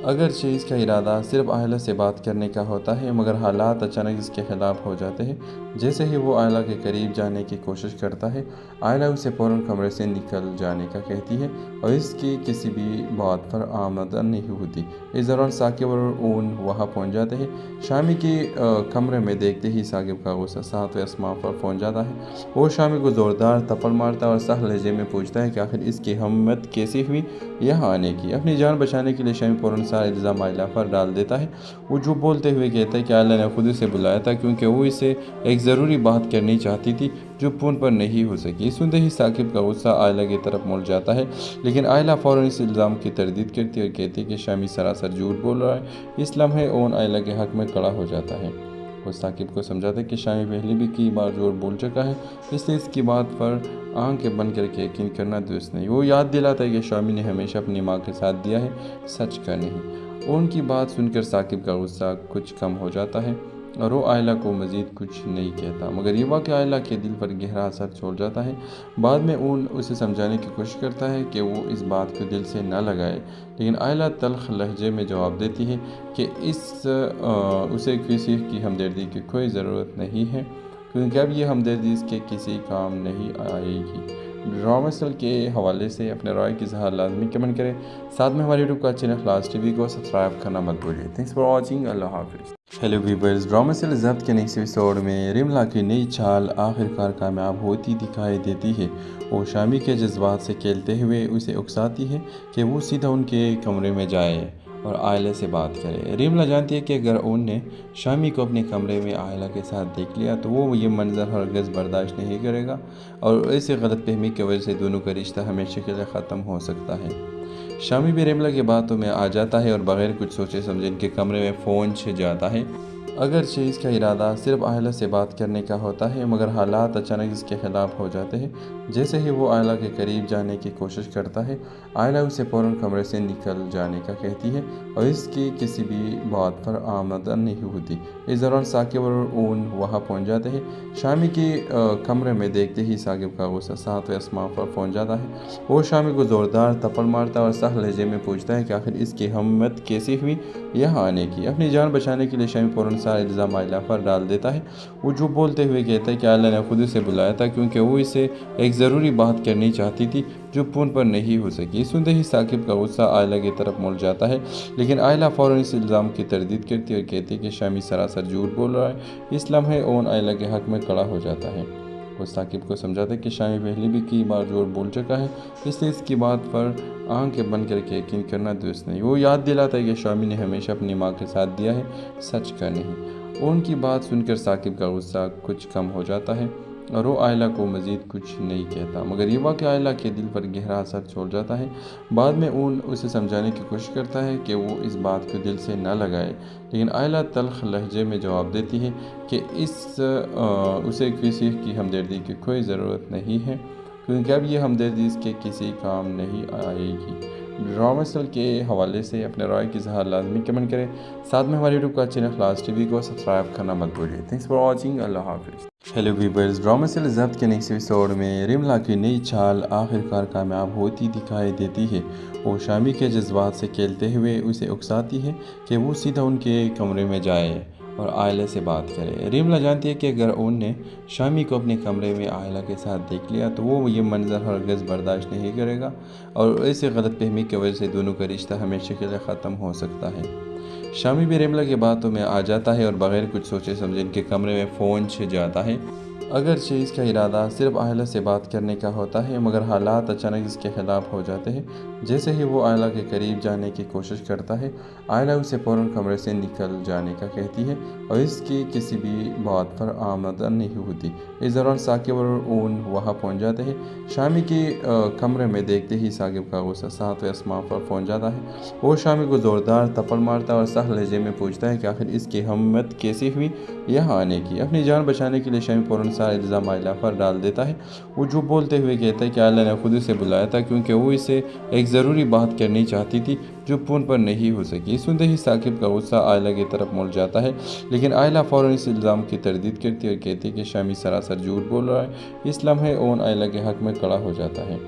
अगरचे इसका इरादा सिर्फ आयला से बात करने का होता है, मगर हालात अचानक इसके ख़िलाफ़ हो जाते हैं। जैसे ही वो आयला के करीब जाने की कोशिश करता है, आयला उसे फ़ौरन कमरे से निकल जाने का कहती है और इसकी किसी भी बात पर आमदन नहीं होती। इस दौरान साकिब और ऊन वहाँ पहुँच जाते हैं। शामी के कमरे में देखते ही साकिब का गुस्सा 7वें आसमान पर पहुँच जाता है। वो शामी को ज़ोरदार थप्पड़ मारता और सख्त लहजे में पूछता है कि आखिर इसकी हिम्मत कैसी हुई यहाँ आने की। अपनी जान बचाने के लिए शामी फ़ौरन सारा इल्ज़ाम आयला पर डाल देता है। वो जो बोलते हुए कहता है कि आयला ने खुद उसे बुलाया था क्योंकि वो इसे एक ज़रूरी बात करनी चाहती थी जो फ़ोन पर नहीं हो सकी। सुनते ही साकिब का गुस्सा आयला की तरफ मुड़ जाता है, लेकिन आयला फ़ौरन इस इल्ज़ाम की तरदीद करती है और कहती है कि शामी सरासर झूठ बोल रहा है। इस लम्हे ओन आयला के हक़ में खड़ा हो जाता है। वो साकिब को समझाता है कि शामी पहले भी कई बार झूठ बोल चुका है, इसलिए इसकी बात पर आंखें बंद करके यकीन करना दुरुस्त नहीं। वो याद दिलाता है कि शामी ने हमेशा अपनी माँ के साथ दिया है, सच का नहीं। उनकी बात सुनकर साकिब का गुस्सा कुछ कम हो जाता है और वो आयला को मज़ीद कुछ नहीं कहता, मगर ये वाक़या आयला के दिल पर गहरा असर छोड़ जाता है। बाद में ऊन उसे समझाने की कोशिश करता है कि वो इस बात को दिल से न लगाए, लेकिन आयला तल्ख लहजे में जवाब देती है कि उसे किसी की हमदर्दी की कोई ज़रूरत नहीं है क्योंकि अब ये हमदर्दी इसके किसी काम नहीं आएगी। ड्रामा के हवाले से अपने राय की इज़हार लाजमी कमेंट करें। साथ में हमारे यूट्यूब का चैनल क्लास टीवी को सब्सक्राइब करना मत भूलिए। Thanks for watching. अल्लाह हाफिज़। हेलो व्यूवर्स, ड्रामा से ज़ब्त के नेक्स्ट एपिसोड में रिमला की नई चाल आखिरकार कामयाब होती दिखाई देती है। वो शामी के जज्बात से खेलते हुए उसे उकसाती है कि वो सीधा उनके कमरे में जाए और आयला से बात करे। रिमला जानती है कि अगर उनने शामी को अपने कमरे में आयला के साथ देख लिया तो वो ये मंजर हरगिज़ बर्दाश्त नहीं करेगा और ऐसे गलतफहमी की वजह से दोनों का रिश्ता हमेशा के लिए ख़त्म हो सकता है। शामी भी रिमला की बातों में आ जाता है और बगैर कुछ सोचे समझे इनके कमरे में फ़ोन छे जाता है। अगरचे इसका इरादा सिर्फ आयला से बात करने का होता है, मगर हालात अचानक इसके ख़िलाफ़ हो जाते हैं। जैसे ही वो आयला के करीब जाने की कोशिश करता है, आयला उसे फ़ौरन कमरे से निकल जाने का कहती है और इसकी किसी भी बात पर आमदन नहीं होती। इस दौरान साकिब और ऊन वहाँ पहुँच जाते हैं। शामी के कमरे में देखते ही साकिब का गुस्सा 7वें आसमान पर पहुँच जाता है। वो शामी को ज़ोरदार थप्पड़ मारता और सख्त लहजे में पूछता है कि आखिर इसकी हिम्मत कैसी हुई यहाँ आने की। अपनी जान बचाने के लिए शामी फ़ौरन सारा इल्ज़ाम आयला पर डाल देता है। वो जो बोलते हुए कहता है कि आयला ने खुद उसे बुलाया था क्योंकि वो इसे एक ज़रूरी बात करनी चाहती थी जो फ़ोन पर नहीं हो सकी। सुनते ही साकिब का गुस्सा आयला की तरफ मुड़ जाता है, लेकिन आयला फ़ौरन इस इल्ज़ाम की तरदीद करती है और कहती है कि शामी सरासर झूठ बोल रहा है। इस लम्हे ओन आयला के हक़ में खड़ा हो जाता है। वो साकिब को समझाता है कि शामी पहले भी कई बार झूठ बोल चुका है, इसलिए इसकी बात पर आंखें बंद करके यकीन करना दुरुस्त नहीं। वो याद दिलाता है कि शामी ने हमेशा अपनी माँ के साथ दिया है, सच का नहीं। उनकी बात सुनकर साकिब का गुस्सा कुछ कम हो जाता है और वो आयला को मज़ीद कुछ नहीं कहता, मगर ये वाक़या आयला के दिल पर गहरा असर छोड़ जाता है। बाद में ऊन उसे समझाने की कोशिश करता है कि वो इस बात को दिल से न लगाए, लेकिन आयला तल्ख लहजे में जवाब देती है कि उसे किसी की हमदर्दी की कोई ज़रूरत नहीं है क्योंकि अब ये हमदर्दी इसके किसी काम नहीं आएगी। ड्रामा के हवाले से अपने राय की इज़हार लाजमी कमेंट करें। साथ में हमारे यूट्यूब का चैनल क्लास टीवी को सब्सक्राइब करना मत भूलिए। Thanks for watching. अल्लाह हाफिज़। हेलो व्यूवर्स, ड्रामा से ज़ब्त के नेक्स्ट एपिसोड में रिमला की नई चाल आखिरकार कामयाब होती दिखाई देती है। वो शामी के जज्बात से खेलते हुए उसे उकसाती है कि वो सीधा उनके कमरे में जाए और आयला से बात करे। रिमला जानती है कि अगर उनने शामी को अपने कमरे में आयला के साथ देख लिया तो वो ये मंजर हरगिज़ बर्दाश्त नहीं करेगा और ऐसे गलतफहमी की वजह से दोनों का रिश्ता हमेशा के लिए ख़त्म हो सकता है। शामी भी रिमला की बातों में आ जाता है और बगैर कुछ सोचे समझे इनके कमरे में फ़ोन छे जाता है। اگرچہ اس کا ارادہ صرف آئلہ سے بات کرنے کا ہوتا ہے مگر حالات اچانک اس کے خلاف ہو جاتے ہیں۔ جیسے ہی وہ آئلہ کے قریب جانے کی کوشش کرتا ہے آئلہ اسے فوراً کمرے سے نکل جانے کا کہتی ہے اور اس کی کسی بھی بات پر آمدن نہیں ہوتی۔ اس دوران ثاقب اور اون وہاں پہنچ جاتے ہیں۔ شامی کے کمرے میں دیکھتے ہی ثاقب کا غصہ 7ویں آسمان پر پہنچ جاتا ہے۔ وہ شامی کو زوردار تھپڑ مارتا ہے اور سخت لہجے میں پوچھتا ہے کہ آخر اس کی ہمت کیسی ہوئی یہاں آنے کی۔ اپنی جان بچانے کے لیے شامی فوراً سارا الزام آئلہ پر ڈال دیتا ہے۔ وہ جھوٹ بولتے ہوئے کہتا ہے کہ آئلہ نے خود اسے بلایا تھا کیونکہ وہ اسے ایک ضروری بات کرنی چاہتی تھی جو فون پر نہیں ہو سکی۔ سنتے ہی ثاقب کا غصہ آئلہ کی طرف مڑ جاتا ہے لیکن آئلہ فوراً اس الزام کی تردید کرتی ہے اور کہتی ہے کہ شامی سراسر جھوٹ بول رہا ہے۔ اس لمحے اون آئلہ کے حق میں کھڑا ہو جاتا ہے۔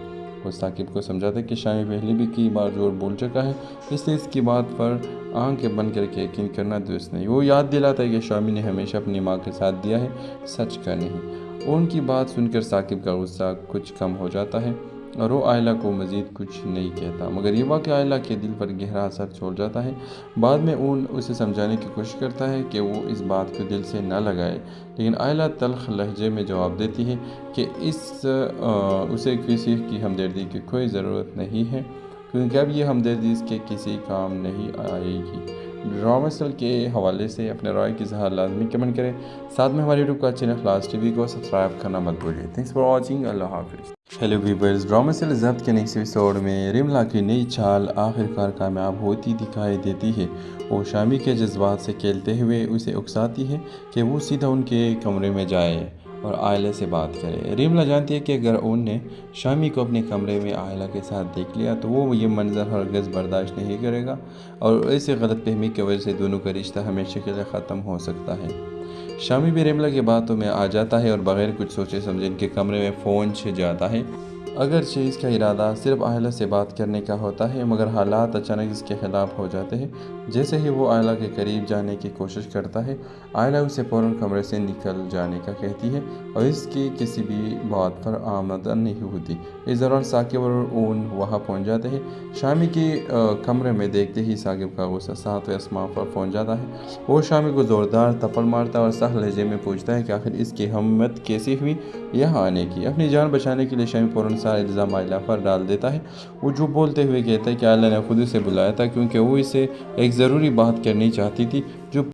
وہ ثاقب کو سمجھاتا ہے کہ شامی پہلے بھی کئی بار جھوٹ بول چکا ہے، اس لیے اس کی بات پر آنکھیں بند کر کے یقین کرنا درست نہیں۔ وہ یاد دلاتا ہے کہ شامی نے ہمیشہ اپنی ماں کے ساتھ دیا ہے، سچ کا نہیں۔ ان کی بات سن کر ثاقب کا غصہ کچھ کم ہو جاتا ہے اور وہ آئلہ کو مزید کچھ نہیں کہتا مگر یہ واقعہ آئلہ کے دل پر گہرا اثر چھوڑ جاتا ہے۔ بعد میں اون اسے سمجھانے کی کوشش کرتا ہے کہ وہ اس بات کو دل سے نہ لگائے لیکن آئلہ تلخ لہجے میں جواب دیتی ہے کہ اسے کسی کی ہمدردی کی کوئی ضرورت نہیں ہے کیونکہ اب یہ ہمدردی اس کے کسی کام نہیں آئے گی۔ ڈرامہ سل کے حوالے سے اپنے رائے کی اظہار لازمی کمنٹ کریں، ساتھ میں ہماری یوٹیوب کا چینل خلاص ٹی وی کو سبسکرائب کرنا مت بھولیے۔ تھینکس فار واچنگ، اللہ حافظ۔ ہیلو ویورز، ڈرامہ سل ضبط کے نیکسٹ ایپیسوڈ میں رملا کی نئی چال آخرکار کامیاب ہوتی دکھائی دیتی ہے۔ وہ شامی کے جذبات سے کھیلتے ہوئے اسے اکساتی ہے کہ وہ سیدھا ان کے کمرے میں جائے اور آئلہ سے بات کرے۔ رملا جانتی ہے کہ اگر اون نے شامی کو اپنے کمرے میں آئلہ کے ساتھ دیکھ لیا تو وہ یہ منظر ہرگز برداشت نہیں کرے گا اور ایسے غلط فہمی کی وجہ سے دونوں کا رشتہ ہمیشہ کے لیے ختم ہو سکتا ہے۔ شامی بھی رملا کی باتوں میں آ جاتا ہے اور بغیر کچھ سوچے سمجھے ان کے کمرے میں فون چھن جاتا ہے۔ اگرچہ اس کا ارادہ صرف آئلہ سے بات کرنے کا ہوتا ہے مگر حالات اچانک اس کے خلاف ہو جاتے ہیں۔ جیسے ہی وہ آئلہ کے قریب جانے کی کوشش کرتا ہے آئلہ اسے فوراً کمرے سے نکل جانے کا کہتی ہے اور اس کی کسی بھی بات پر آمدن نہیں ہوتی۔ اس دوران ثاقب اور اون وہاں پہنچ جاتے ہیں۔ شامی کے کمرے میں دیکھتے ہی ثاقب کا غصہ 7ویں آسمان پر پہنچ جاتا ہے۔ وہ شامی کو زوردار تھپڑ مارتا ہے اور سخت لہجے میں پوچھتا ہے کہ آخر اس کی ہمت کیسی ہوئی یہاں آنے کی۔ اپنی جان بچانے کے لیے شامی فوراً سارا الزام آئلہ پر ڈال دیتا ہے۔ وہ جھوٹ بولتے ہوئے کہتا ہے کہ آئلہ نے خود اسے بلایا تھا کیونکہ وہ اسے ایک ضروری بات کرنی چاہتی تھی جو